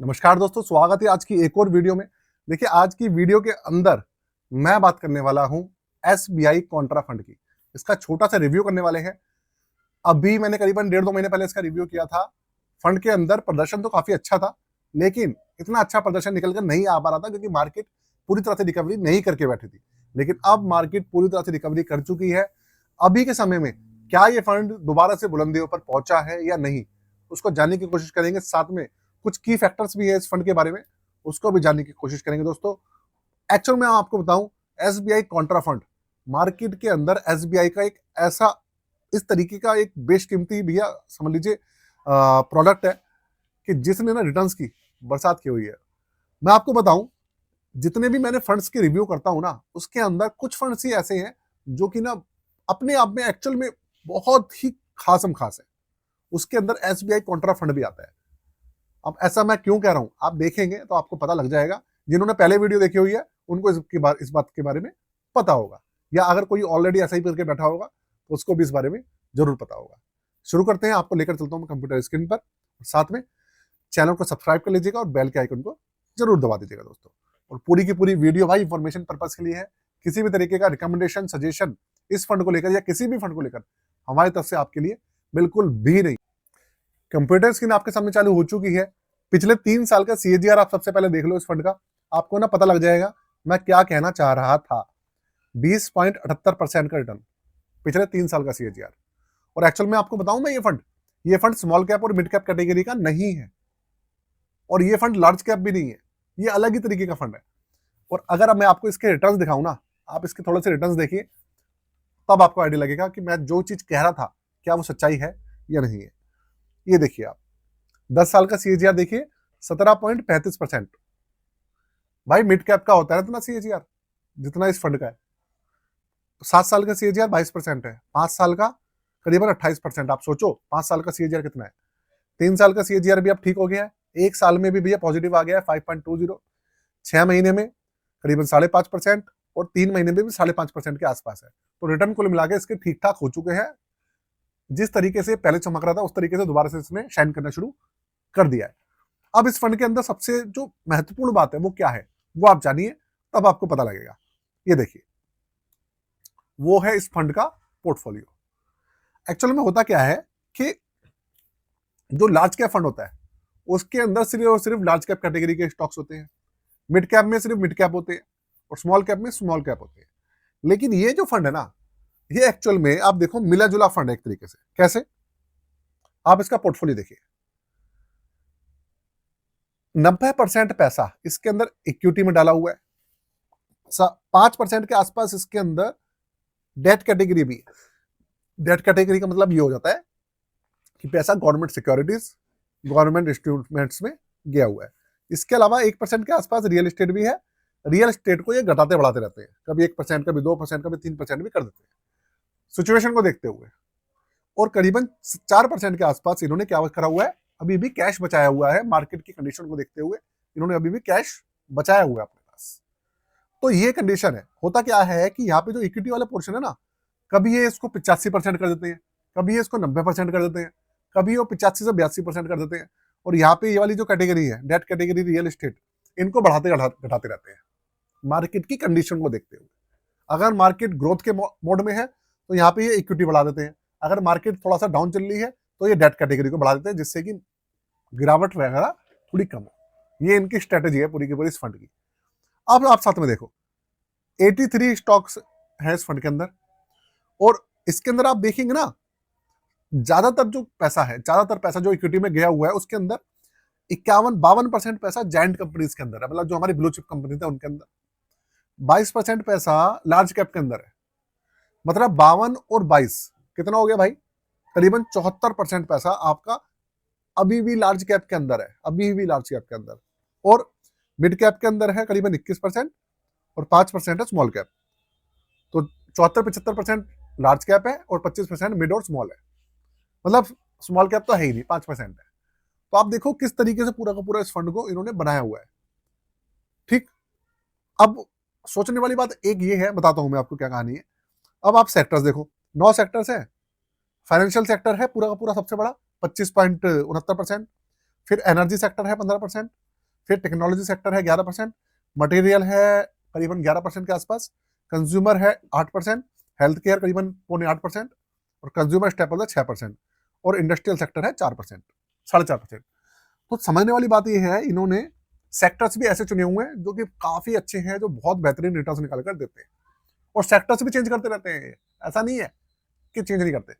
नमस्कार दोस्तों, स्वागत है आज की एक और वीडियो में। देखिए, आज की वीडियो के अंदर मैं बात करने वाला हूं एसबीआई कॉन्ट्रा फंड की। इसका छोटा सा रिव्यू करने वाले हैं। अभी मैंने करीबन 1.5-2 महीने पहले इसका रिव्यू किया था। फंड के अंदर प्रदर्शन तो काफी अच्छा था, लेकिन इतना अच्छा प्रदर्शन निकल कर नहीं आ पा रहा था क्योंकि मार्केट पूरी तरह से रिकवरी नहीं करके बैठी थी। लेकिन अब मार्केट पूरी तरह से रिकवरी कर चुकी है। अभी के समय में क्या ये फंड दोबारा से बुलंदियों पर पहुंचा है या नहीं, उसको जानने की कोशिश करेंगे। साथ में कुछ की फैक्टर्स भी है इस फंड के बारे में, उसको भी जानने की कोशिश करेंगे दोस्तों। एक्चुअल में आपको बताऊं, एसबीआई कॉन्ट्रा फंड मार्केट के अंदर एसबीआई का एक ऐसा इस तरीके का एक बेशकीमती भैया समझ लीजिए प्रोडक्ट है कि जिसने ना रिटर्न्स की बरसात की हुई है। मैं आपको बताऊं, जितने भी मैंने फंड्स के रिव्यू करता हूं ना, उसके अंदर कुछ फंड्स ही ऐसे हैं जो कि ना अपने आप में एक्चुअल में बहुत ही खासम खास है। उसके अंदर एसबीआई कॉन्ट्रा फंड भी आता है। अब ऐसा मैं क्यों कह रहा हूं, आप देखेंगे तो आपको पता लग जाएगा। जिन्होंने पहले वीडियो देखी हुई है उनको इस बात के बारे में पता होगा, या अगर कोई ऑलरेडी ऐसा ही करके बैठा होगा तो उसको भी इस बारे में जरूर पता होगा। शुरू करते हैं, आपको लेकर चलता हूं मैं कंप्यूटर स्क्रीन पर। साथ में चैनल को सब्सक्राइब कर लीजिएगा और बेल के आइकन को जरूर दबा दीजिएगा दोस्तों। और पूरी की पूरी वीडियो भाई इंफॉर्मेशन पर्पज के लिए है। किसी भी तरीके का रिकमेंडेशन, सजेशन इस फंड को लेकर या किसी भी फंड को लेकर हमारी तरफ से आपके लिए बिल्कुल भी नहीं। कंप्यूटर स्क्रीन आपके सामने चालू हो चुकी है। पिछले 3 साल का सीएजीआर आप सबसे पहले देख लो इस फंड का, आपको ना पता लग जाएगा मैं क्या कहना चाह रहा था। 20.78% का रिटर्न, पिछले 3 साल का सीएजीआर। और एक्चुअल में आपको बताऊं, मैं ये फंड स्मॉल कैप और मिड कैप कैटेगरी का नहीं है, और ये फंड लार्ज कैप भी नहीं है। ये अलग ही तरीके का फंड है। और अगर अब मैं आपको इसके रिटर्न्स दिखाऊं ना, आप इसके थोड़े से रिटर्न्स देखिए, तब आपको आइडिया लगेगा कि मैं जो चीज कह रहा था क्या वो सच्चाई है या नहीं है। ये देखिए आप, 10 साल का सीएजीआर देखिए 17.35%। भाई मिड कैप का होता है ना इतना सीएजीआर जितना इस फंड का है। 7 साल का सीएजीआर 22% है, 5 साल का करीबन 28%। आप सोचो 5 साल का सीएजीआर कितना है। 3 साल का सीएजीआर भी अब ठीक हो गया है, एक साल में भी भैया पॉजिटिव आ गया है 5.20। 6 महीने में करीबन 5.5%, और 3 महीने में भी 5.5% के आसपास है। तो रिटर्न कुल मिला के इसके ठीक ठाक हो चुके हैं। जिस तरीके से पहले चमक रहा था उस तरीके से दोबारा से इसने शाइन करना शुरू कर दिया है। अब इस फंड के अंदर सबसे जो महत्वपूर्ण बात है वो क्या है, वो आप जानिए, तब आपको पता लगेगा। ये देखिए, वो है इस फंड का पोर्टफोलियो। एक्चुअल में होता क्या है कि जो लार्ज कैप फंड होता है उसके अंदर सिर्फ और सिर्फ लार्ज कैप कैटेगरी के स्टॉक्स होते हैं। मिड कैप में सिर्फ मिड कैप होते हैं, और स्मॉल कैप में स्मॉल कैप होते हैं। लेकिन ये जो फंड है ना, ये एक्चुअल में आप देखो मिला जुला फंड है एक तरीके से। कैसे? आप इसका पोर्टफोलियो देखिए, 90% पैसा इसके अंदर इक्विटी में डाला हुआ है। 5% के आसपास इसके अंदर डेट कैटेगरी भी है। डेट कैटेगरी का मतलब ये हो जाता है कि पैसा गवर्नमेंट सिक्योरिटीज, गवर्नमेंट इंस्ट्रूमेंट्स में गया हुआ है। इसके अलावा 1% के आसपास रियल एस्टेट भी है। रियल एस्टेट को ये घटाते बढ़ाते रहते हैं, कभी 1%, कभी 2%, कभी 3% भी कर देते हैं सिचुएशन को देखते हुए। और करीबन 4% के आसपास इन्होंने क्या करा हुआ है, अभी भी कैश बचाया हुआ है। मार्केट की कंडीशन को देखते हुए इन्होंने अभी भी कैश बचाया हुआ है अपने पास। तो ये कंडीशन है। होता क्या है कि यहाँ पे जो इक्विटी वाला पोर्शन है ना, कभी ये इसको 85% कर देते हैं, कभी ये इसको 90% कर देते हैं, कभी वो 85 से 82% कर देते हैं। और यहाँ पे ये वाली जो कैटेगरी है, डेट कैटेगरी, रियल एस्टेट, इनको बढ़ाते घटाते रहते हैं मार्केट की कंडीशन को देखते हुए। अगर मार्केट ग्रोथ के मोड में है तो यहाँ पे ये इक्विटी बढ़ा देते हैं। अगर मार्केट थोड़ा सा डाउन चल रही है तो ये डेट कैटेगरी को बढ़ा देते हैं, जिससे कि गिरावट वगैरह थोड़ी कम हो। ये इनकी स्ट्रेटेजी है पूरी की पूरी इस फंड की। अब आप साथ में देखो, 83 स्टॉक्स है इस फंड के अंदर, और इसके अंदर आप देखेंगे ना, ज्यादातर पैसा जो इक्विटी में गया हुआ है उसके अंदर 52% पैसा जायंट कंपनीज के अंदर है, मतलब जो हमारी ब्लू चिप कंपनी है उनके अंदर। 22% पैसा लार्ज कैप के अंदर है। मतलब 52 और 22 कितना हो गया भाई, करीबन 74% पैसा आपका अभी भी लार्ज कैप के अंदर है, अभी भी लार्ज कैप के अंदर। और मिड कैप के अंदर है करीबन 21%, और 5% है स्मॉल कैप। तो 74-75% लार्ज कैप है और 25% मिड और स्मॉल है। मतलब स्मॉल कैप तो है ही नहीं, 5% है। तो आप देखो किस तरीके से पूरा का पूरा इस फंड को इन्होंने बनाया हुआ है। ठीक, अब सोचने वाली बात एक ये है, बताता हूं मैं आपको क्या कहानी है। अब आप सेक्टर्स देखो, 9 सेक्टर्स है। फाइनेंशियल सेक्टर है पूरा का पूरा सबसे बड़ा, 25.69%। फिर एनर्जी सेक्टर है 15%, फिर टेक्नोलॉजी सेक्टर है 11%, मटेरियल है करीबन 11% के आसपास, कंज्यूमर है 8%, हेल्थ केयर करीबन 7.8% और कंज्यूमर स्टेपल है 6% और इंडस्ट्रियल सेक्टर है 4%, 4.5%। तो समझने वाली बात यह है, इन्होंने सेक्टर्स भी ऐसे चुने हुए हैं जो कि काफी अच्छे हैं, जो बहुत बेहतरीन रिटर्न्स निकाल कर देते हैं, और सेक्टर्स भी चेंज करते रहते हैं, ऐसा नहीं है कि चेंज नहीं करते।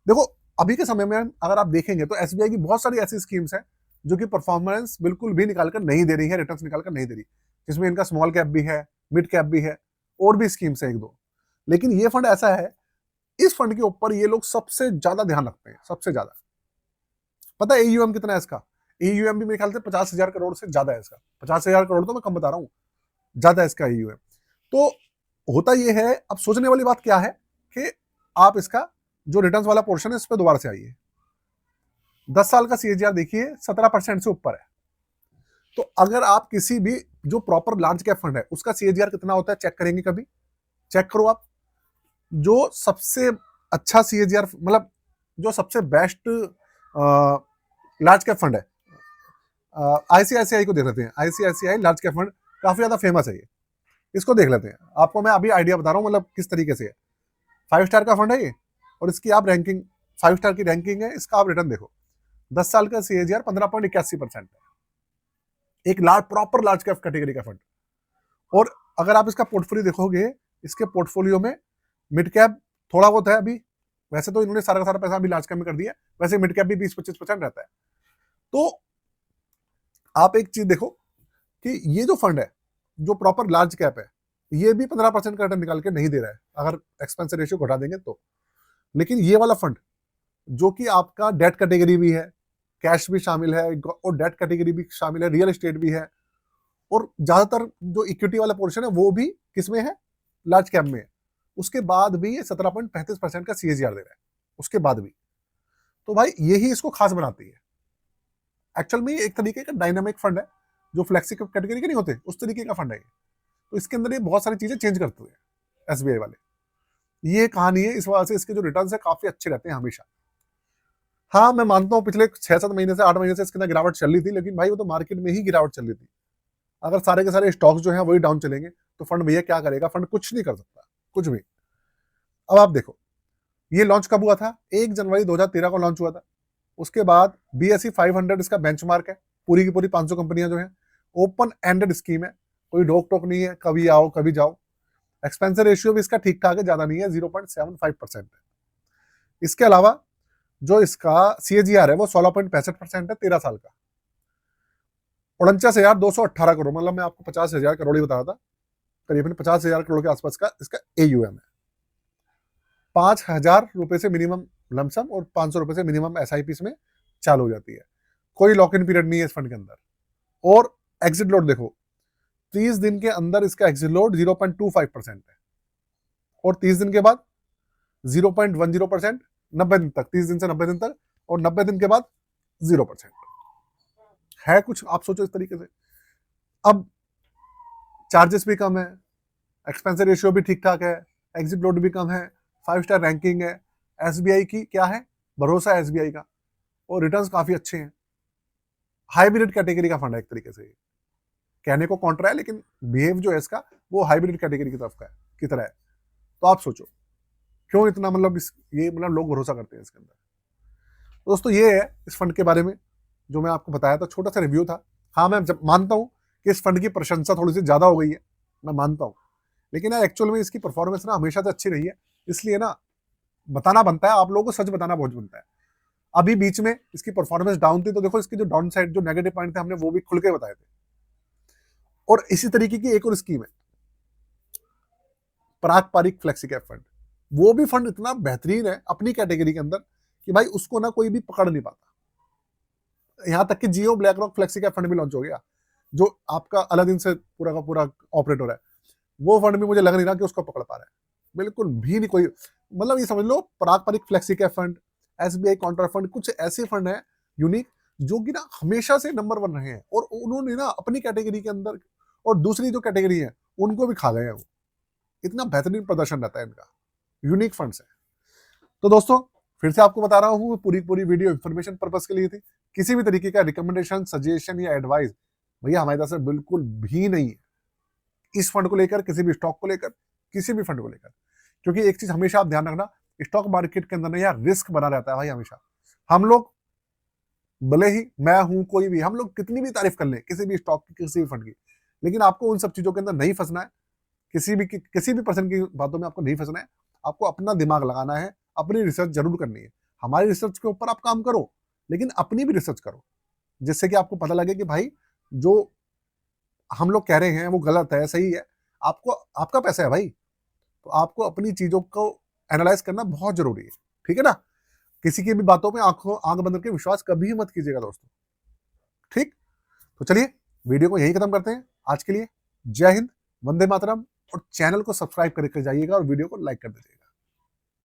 देखो अभी के समय में अगर आप देखेंगे तो एसबीआई की बहुत सारी ऐसी स्कीम्स हैं जो कि परफॉर्मेंस बिल्कुल भी निकाल कर नहीं दे रही है, रिटर्न्स निकाल कर नहीं दे रही, जिसमें इनका स्मॉल कैप भी है, मिड कैप भी है, और भी स्कीम्स है एक दो। लेकिन ये फंड ऐसा है, इस फंड के ऊपर ये लोग सबसे ज्यादा ध्यान रखते हैं, सबसे ज्यादा। पता है एयूएम कितना है इसका? एयूएम भी मेरे ख्याल से 50,000 करोड़ से ज्यादा है इसका। 50,000 करोड़ तो मैं कम बता रहा हूं, ज्यादा है इसका एयूएम। तो होता ये है, अब सोचने वाली बात क्या है कि आप इसका जो रिटर्न्स वाला पोर्शन है इस पर दोबारा से आइए। 10 साल का सीएजीआर देखिए 17% से ऊपर है। तो अगर आप किसी भी जो प्रॉपर लार्ज कैप फंड है उसका सीएजीआर कितना होता है चेक करेंगे कभी, चेक करो आप। जो सबसे अच्छा सीएजीआर, मतलब जो सबसे बेस्ट लार्ज कैप फंड है, आईसीआईसीआई को देख लेते हैं। आईसीआईसीआई लार्ज कैप फंड काफी ज्यादा फेमस है, ये इसको देख लेते हैं। आपको मैं अभी आइडिया बता रहा हूँ, मतलब किस तरीके से है। 5 स्टार का फंड है ये, और इसकी आप रैंकिंग 5 स्टार की रैंकिंग है, इसका आप रिटर्न देखो। 10 साल का सीएजीआर 15.81% है, एक large proper large cap category का फंड। और अगर आप इसका पोर्टफोलियो देखोगे, इसके पोर्टफोलियो में मिड कैप थोड़ा बहुत है अभी, वैसे तो इन्होंने सारा का सारा पैसा अभी लार्ज कैप में कर दिया, वैसे मिड कैप भी 20-25% रहता है। तो आप एक चीज देखो कि ये जो फंड है जो प्रॉपर लार्ज कैप है, ये भी 15% का रिटर्न निकाल के नहीं दे रहा है अगर एक्सपेंस रेशियो घटा देंगे तो। लेकिन ये वाला फंड जो कि आपका डेट कैटेगरी भी है, कैश भी शामिल है, और डेट कैटेगरी भी शामिल है, रियल एस्टेट भी है, और ज्यादातर जो इक्विटी वाला पोर्शन है वो भी किसमें है, लार्ज कैप में है। उसके बाद भी ये 17.35% का सीएजीआर दे रहा है, उसके बाद भी। तो भाई यही इसको खास बनाती है। एक्चुअल में ये एक तरीके का डायनामिक फंड है, जो फ्लेक्सी कैटेगरी के नहीं होते उस तरीके का फंड है। तो इसके अंदर ये बहुत सारी चीजें चेंज करते हैं एसबीआई वाले। ये कहानी है, इस वजह से इसके जो रिटर्न्स है काफी अच्छे रहते हैं हमेशा। हाँ मैं मानता हूँ पिछले 6-7 महीने से 8 महीने से इसके अंदर गिरावट चल रही थी, लेकिन भाई वो तो मार्केट में ही गिरावट चल रही थी। अगर सारे के सारे स्टॉक्स जो हैं वही डाउन चलेंगे तो फंड भैया क्या करेगा? फंड कुछ नहीं कर सकता, कुछ भी। अब आप देखो ये लॉन्च कब हुआ था? 1 जनवरी 2013 को लॉन्च हुआ था। उसके बाद BSE 500 इसका बेंचमार्क है, पूरी की पूरी 500 कंपनियां जो हैं। ओपन एंडेड स्कीम है, कोई रोक टोक नहीं है, कभी आओ कभी जाओ। एक्सपेंस रेशियो भी इसका ठीक ठाक है, ज्यादा नहीं है, 0.75% है। इसके अलावा जो इसका सीएजीआर है वो 16.65% है 13 साल का। 49,218 करोड़, मतलब मैं आपको 50,000 करोड़ ही बता रहा था, करीबन 50,000 करोड़ के आसपास का इसका एयूएम है। 5,000 रुपए से मिनिमम लमसम और 500 रुपए से मिनिमम एसआईपी में चालू हो जाती है। कोई लॉक इन पीरियड नहीं है इस फंड के अंदर। और एग्जिट लोड देखो, 30 दिन के अंदर इसका एग्जिट लोड 0.25% है, और 30 दिन के बाद 0.10%, 90 दिन तक, 30 दिन से 90 दिन तक, और 90 दिन के बाद 0% है। कुछ आप सोचो इस तरीके से। अब चार्जेस भी कम है, एक्सपेंस रेशियो भी ठीक ठाक है, एग्जिट लोड भी कम है, 5 स्टार रैंकिंग है। एसबीआई की क्या है, भरोसा है एसबीआई का, और रिटर्न्स काफी अच्छे हैं। हाइब्रिड कैटेगरी का फंड है एक तरीके से, कहने को कॉन्ट्रा है लेकिन बिहेव जो है इसका वो हाइब्रिड कैटेगरी की तरफ का है, की तरह है। तो आप सोचो क्यों इतना मतलब ये मतलब लोग भरोसा करते हैं इसके अंदर। तो दोस्तों ये है इस फंड के बारे में जो मैं आपको बताया था, छोटा सा रिव्यू था। हाँ मैं मानता हूँ कि इस फंड की प्रशंसा थोड़ी सी ज्यादा हो गई है, मैं मानता हूँ, लेकिन यार एक्चुअल में इसकी परफॉर्मेंस ना हमेशा से अच्छी रही है, इसलिए ना बताना बनता है, आप लोगों को सच बताना बहुत बनता है। अभी बीच में इसकी परफॉर्मेंस डाउन थी, तो देखो इसकी जो डाउन साइड जो नेगेटिव पॉइंट थे हमने वो भी खुल के बताए थे। और इसी तरीके की एक और स्कीम है पराग पारिक फ्लेक्सी कैप फंड। वो भी फंड इतना बेहतरीन है अपनी कैटेगरी के अंदर कि भाई उसको ना कोई भी पकड़ नहीं पाता। यहां तक कि Jio Black Rock flexi cap fund भी लॉन्च हो गया, जो आपका अलादीन से पूरा का पूरा ऑपरेटर है। वो फंड भी मुझे लग नहीं रहा कि उसको पकड़ पा रहा है, बिल्कुल भी नहीं कोई। मतलब ये समझ लो Parag Parikh flexi cap fund, SBI contra fund, कुछ ऐसे फंड है यूनिक जो कि ना हमेशा से नंबर 1 रहे हैं, और उन्होंने ना अपनी कैटेगरी के अंदर और दूसरी जो कैटेगरी है उनको भी खा गए हैं। वो इतना बेहतरीन प्रदर्शन रहता है इनका, यूनिक फंड्स है। तो दोस्तों फिर से आपको बता रहा हूँ, पूरी वीडियो इन्फॉर्मेशन पर्पस के लिए थी। किसी भी तरीके का रिकमेंडेशन, सजेशन या एडवाइस भैया हमारी तरफ से बिल्कुल भी नहीं है, इस फंड को लेकर, किसी भी स्टॉक को लेकर, किसी भी फंड को लेकर। क्योंकि एक चीज हमेशा आप ध्यान रखना, स्टॉक मार्केट के अंदर ना यार रिस्क बना रहता है भाई हमेशा। हम लोग भले ही, मैं हूं कोई भी, हम लोग कितनी भी तारीफ कर लें किसी भी स्टॉक की, किसी भी फंड की, लेकिन आपको उन सब चीजों के अंदर नहीं फंसना है। किसी भी पर्सन की बातों में आपको नहीं फंसना है। आपको अपना दिमाग लगाना है, अपनी रिसर्च जरूर करनी है। हमारी रिसर्च के ऊपर आप काम करो, लेकिन अपनी भी रिसर्च करो, जिससे कि आपको पता लगे कि भाई जो हम लोग कह रहे हैं वो गलत है, सही है। आपको, आपका पैसा है भाई, तो आपको अपनी चीजों को एनालाइज करना बहुत जरूरी है। ठीक है ना? किसी की भी बातों में आंख बंद करके विश्वास कभी मत कीजिएगा दोस्तों। ठीक, तो चलिए वीडियो को यही खत्म करते हैं आज के लिए। जय हिंद, वंदे मातरम, और चैनल को सब्सक्राइब करके जाइएगा और वीडियो को लाइक कर दीजिएगा।